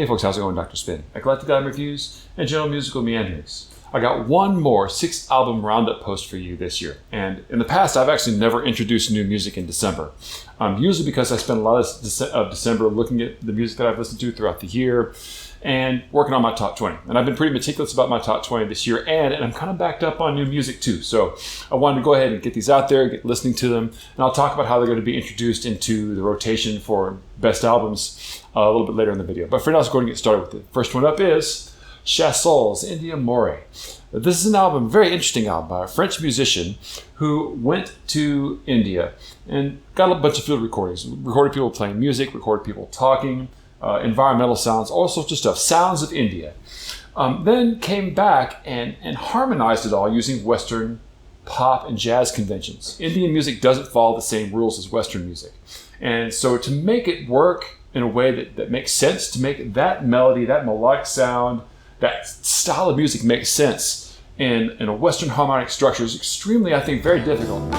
Hey folks, how's it going? Dr. Spin. Eclectic album reviews and general musical meanderings. I got one more 6-album roundup post for you this year. And in the past, I've actually never introduced new music in December. Usually because I spend a lot of December looking at the music that I've listened to throughout the year and working on my top 20. And I've been pretty meticulous about my top 20 this year, and I'm kind of backed up on new music too. So I wanted to go ahead and get these out there, get listening to them, and I'll talk about how they're going to be introduced into the rotation for best albums a little bit later in the video. But for now, let's go ahead and get started with it. First one up is Chassol's Indiamore. This is an album, very interesting album, by a French musician who went to India and got a bunch of field recordings. Recorded people playing music, recorded people talking, environmental sounds, all sorts of stuff, sounds of India. Then came back and harmonized it all using Western pop and jazz conventions. Indian music doesn't follow the same rules as Western music. And so to make it work in a way that makes sense, to make that melody, that melodic sound, that style of music make sense in a Western harmonic structure is extremely, I think, very difficult.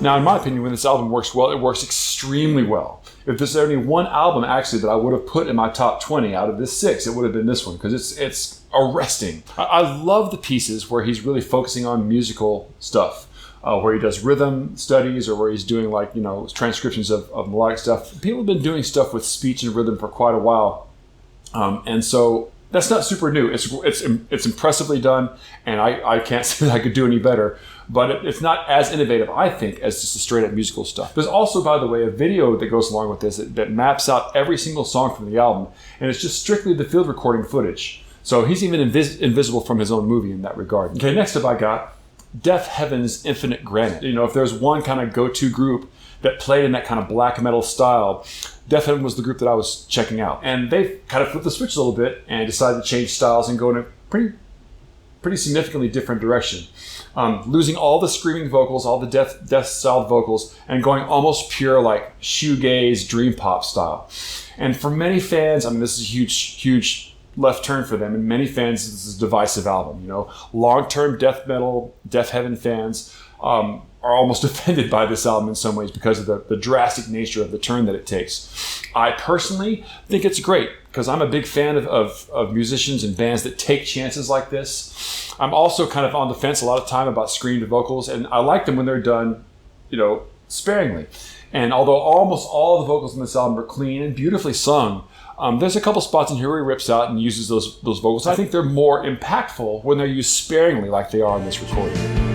Now, in my opinion, when this album works well, it works extremely well. If there's only one album, actually, that I would have put in my top 20 out of this 6, it would have been this one, because it's arresting. I love the pieces where he's really focusing on musical stuff, where he does rhythm studies or where he's doing, like, transcriptions of melodic stuff. People have been doing stuff with speech and rhythm for quite a while, and so that's not super new. It's impressively done, and I can't say that I could do any better. But it's not as innovative, I think, as just the straight-up musical stuff. There's also, by the way, a video that goes along with this that maps out every single song from the album, and it's just strictly the field recording footage. So he's even invisible from his own movie in that regard. Okay, next up I got Deafheaven's Infinite Granite. If there's one kind of go-to group that played in that kind of black metal style, Deafheaven was the group that I was checking out. And they kind of flipped the switch a little bit and decided to change styles and go in a pretty significantly different direction. Losing all the screaming vocals, all the death-styled vocals, and going almost pure, like, shoegaze, dream pop style. And for many fans, this is a huge left turn for them, and many fans, this is a divisive album. Long-term death metal, Deafheaven fans are almost offended by this album in some ways because of the drastic nature of the turn that it takes. I personally think it's great because I'm a big fan of musicians and bands that take chances like this. I'm also kind of on the fence a lot of time about screamed vocals, and I like them when they're done, sparingly. And although almost all the vocals in this album are clean and beautifully sung, there's a couple spots in here where he rips out and uses those vocals. I think they're more impactful when they're used sparingly like they are in this recording.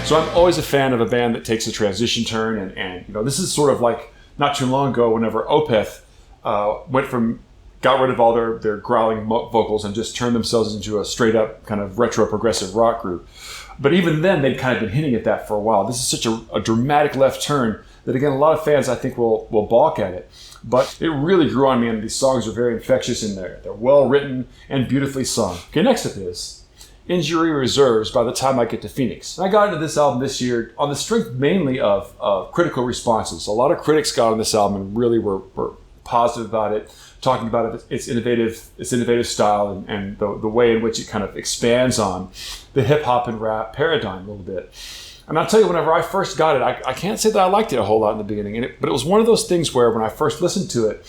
So I'm always a fan of a band that takes a transition turn, and this is sort of like not too long ago whenever Opeth got rid of all their growling vocals and just turned themselves into a straight up kind of retro progressive rock group. But even then, they'd kind of been hinting at that for a while. This is such a dramatic left turn that, again, a lot of fans I think will balk at it. But it really grew on me, and these songs are very infectious in there. They're well written and beautifully sung. Okay, next up is Injury Reserves By the Time I Get to Phoenix. And I got into this album this year on the strength mainly of critical responses. A lot of critics got on this album and really were positive about it, talking about its innovative style and the way in which it kind of expands on the hip-hop and rap paradigm a little bit. And I'll tell you, whenever I first got it, I can't say that I liked it a whole lot in the beginning, but it was one of those things where when I first listened to it,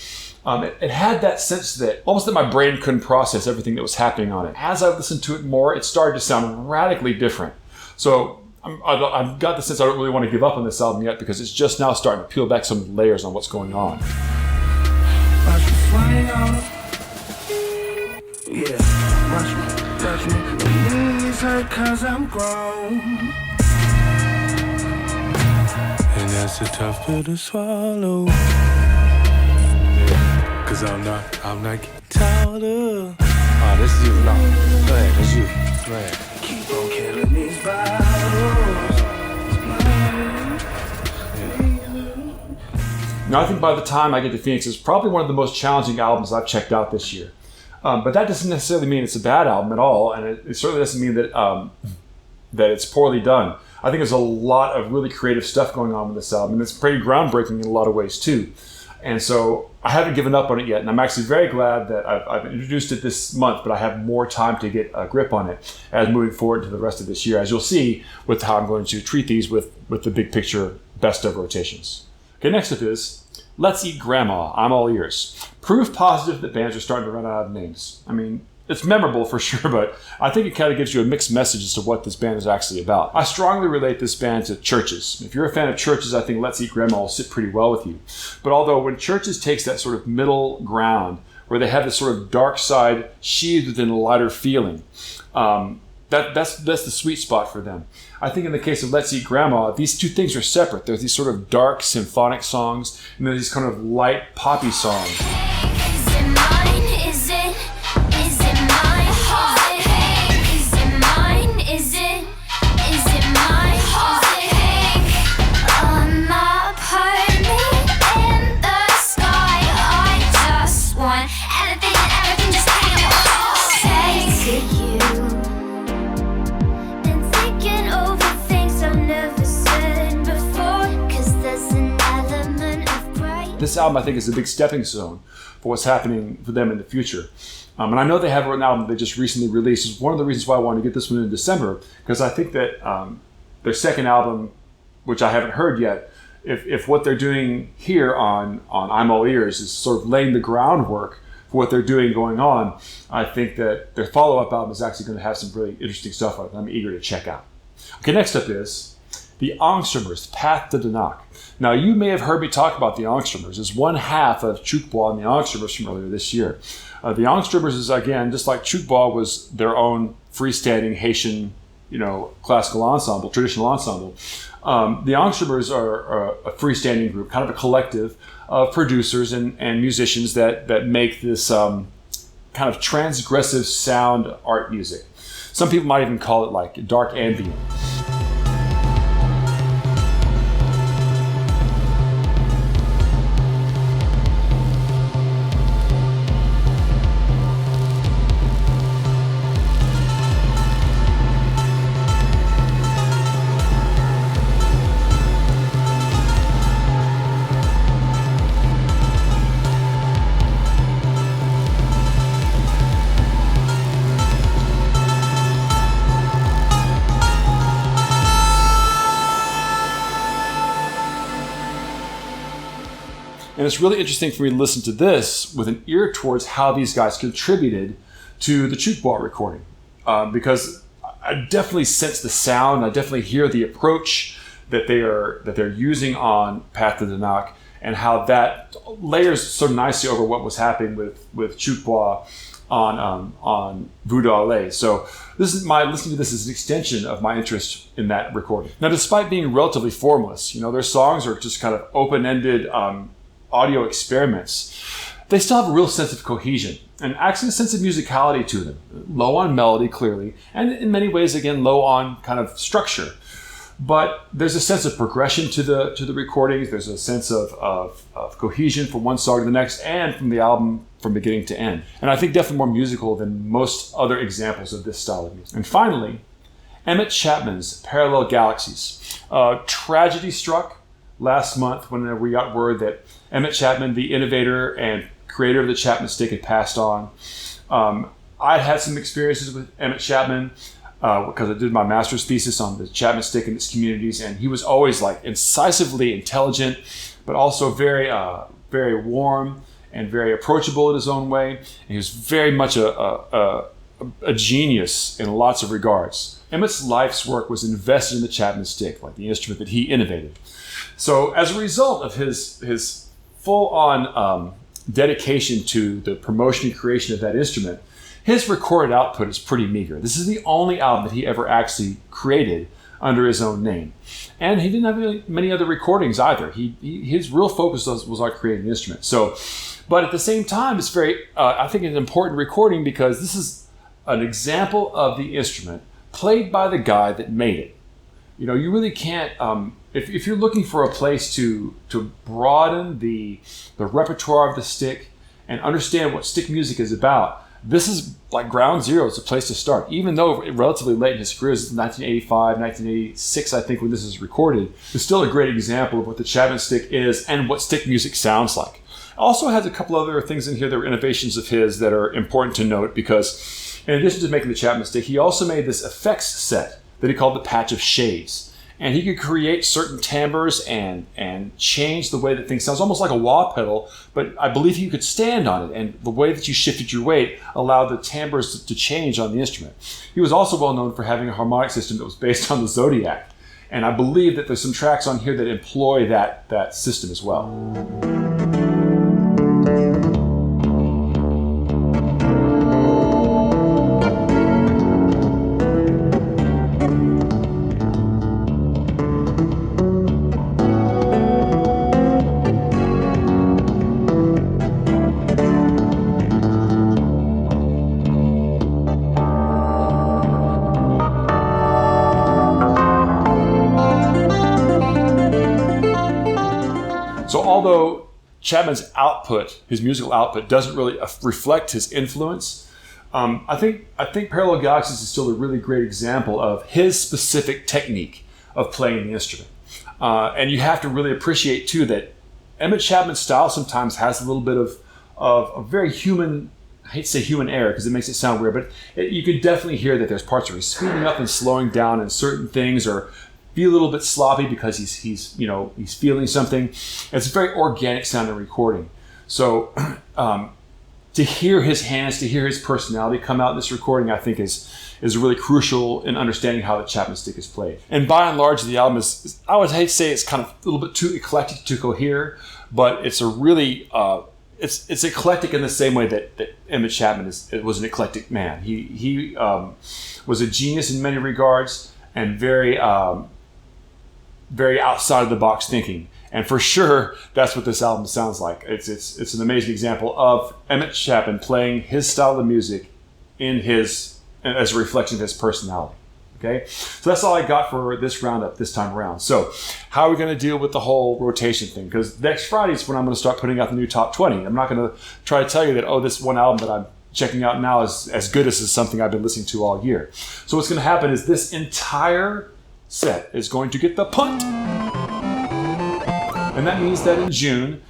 it had that sense that almost that my brain couldn't process everything that was happening on it. As I listened to it more, it started to sound radically different. So I've got the sense I don't really want to give up on this album yet because it's just now starting to peel back some layers on what's going on. Yeah. touch me. My knees hurt cause I'm grown. And that's a tough pill to swallow. Yeah, cause I'm not getting taller. Oh, this is you. No. Go ahead, that's you. Go ahead. Keep on killing these bottles. Now, I think by the time I get to Phoenix, it's probably one of the most challenging albums I've checked out this year. But that doesn't necessarily mean it's a bad album at all, and it certainly doesn't mean that that it's poorly done. I think there's a lot of really creative stuff going on with this album, and it's pretty groundbreaking in a lot of ways too. And so I haven't given up on it yet, and I'm actually very glad that I've introduced it this month, but I have more time to get a grip on it as moving forward to the rest of this year, as you'll see with how I'm going to treat these with the big picture best of rotations. Okay, next up is Let's Eat Grandma, I'm All Ears. Proof positive that bands are starting to run out of names. I mean, it's memorable for sure, but I think it kind of gives you a mixed message as to what this band is actually about. I strongly relate this band to Churches. If you're a fan of Churches, I think Let's Eat Grandma will sit pretty well with you. But although when Churches takes that sort of middle ground, where they have this sort of dark side sheathed within a lighter feeling, that's the sweet spot for them. I think in the case of Let's Eat Grandma, these two things are separate. There's these sort of dark symphonic songs, and then these kind of light poppy songs. Is it mine? Is it my heart? Is it mine? Is it my heart? On my apartment in the sky, I just want everything and everything just hang say to you. Been thinking over things I've never said before, 'cause there's an element of bright. This album, I think, is a big stepping stone for what's happening for them in the future. And I know they have an album they just recently released. It's one of the reasons why I wanted to get this one in December, because I think that their second album, which I haven't heard yet, if what they're doing here on I'm All Ears is sort of laying the groundwork for what they're doing going on, I think that their follow-up album is actually going to have some really interesting stuff on it that I'm eager to check out. Okay, next up is the Angstromers, Path to Danach. Now, you may have heard me talk about the Angstromers as one half of Chukbois and the Angstromers from earlier this year. The Angstromers is, again, just like Chukbois was their own freestanding Haitian, classical ensemble, traditional ensemble. The Angstromers are a freestanding group, kind of a collective of producers and musicians that make this kind of transgressive sound art music. Some people might even call it like dark ambient. And it's really interesting for me to listen to this with an ear towards how these guys contributed to the Chukbois recording. Because I definitely sense the sound, I definitely hear the approach that they're using on Path to Danach, and how that layers so nicely over what was happening with Chukbois on Voodoo Alley. So listening to this is an extension of my interest in that recording. Now, despite being relatively formless, their songs are just kind of open-ended audio experiments, they still have a real sense of cohesion and actually a sense of musicality to them. Low on melody, clearly, and in many ways, again, low on kind of structure. But there's a sense of progression to the recordings. There's a sense of cohesion from one song to the next, and from the album from beginning to end. And I think definitely more musical than most other examples of this style of music. And finally, Emmett Chapman's Parallel Galaxies. Tragedy struck last month when we got word that Emmett Chapman, the innovator and creator of the Chapman stick, had passed on. I'd had some experiences with Emmett Chapman because I did my master's thesis on the Chapman stick and its communities, and he was always like incisively intelligent, but also very, very warm and very approachable in his own way. And he was very much a genius in lots of regards. Emmett's life's work was invested in the Chapman stick, like the instrument that he innovated. So as a result of his full-on dedication to the promotion and creation of that instrument, his recorded output is pretty meager. This is the only album that he ever actually created under his own name. And he didn't have really many other recordings either. His real focus was on creating the instrument. So, but at the same time, it's very, I think, an important recording because this is an example of the instrument played by the guy that made it. You know, you really can't, if you're looking for a place to broaden the repertoire of the stick and understand what stick music is about, this is like ground zero. It's a place to start. Even though relatively late in his career, this is 1985, 1986, I think, when this is recorded, it's still a great example of what the Chapman stick is and what stick music sounds like. Also has a couple other things in here that are innovations of his that are important to note because in addition to making the Chapman stick, he also made this effects set that he called the Patch of Shades. And he could create certain timbres and change the way that things sounds, almost like a wah pedal, but I believe you could stand on it. And the way that you shifted your weight allowed the timbres to change on the instrument. He was also well known for having a harmonic system that was based on the Zodiac. And I believe that there's some tracks on here that employ that system as well. So although Chapman's output, his musical output, doesn't really reflect his influence, I think Parallel Galaxies is still a really great example of his specific technique of playing the instrument. And you have to really appreciate too that Emmett Chapman's style sometimes has a little bit of a very human, I hate to say human error because it makes it sound weird, but you can definitely hear that there's parts where he's speeding up and slowing down and certain things are feel a little bit sloppy because he's feeling something. It's a very organic sounding recording. So to hear his hands, to hear his personality come out in this recording, I think is really crucial in understanding how the Chapman stick is played. And by and large, the album is I would hate to say it's kind of a little bit too eclectic to cohere, but it's a really it's eclectic in the same way that Emmett Chapman was an eclectic man. He was a genius in many regards and very outside of the box thinking. And for sure, that's what this album sounds like. It's an amazing example of Emmett Chapman playing his style of music as a reflection of his personality. Okay, so that's all I got for this roundup this time around. So how are we going to deal with the whole rotation thing? Because next Friday is when I'm going to start putting out the new top 20. I'm not going to try to tell you that, this one album that I'm checking out now is as good as something I've been listening to all year. So what's going to happen is this entire set is going to get the punt. And that means that in June,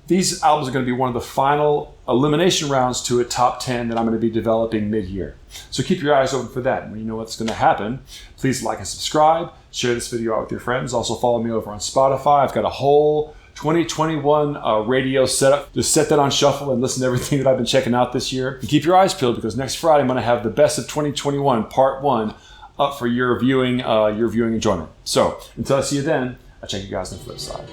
these albums are going to be one of the final elimination rounds to a top 10 that I'm going to be developing mid-year. So keep your eyes open for that. And when you know what's going to happen, please like and subscribe. Share this video out with your friends. Also follow me over on Spotify. I've got a whole 2021 radio setup. Just set that on shuffle and listen to everything that I've been checking out this year. And keep your eyes peeled because next Friday I'm going to have the best of 2021 part 1 up for your viewing enjoyment. So until I see you then, I'll check you guys on the flip side.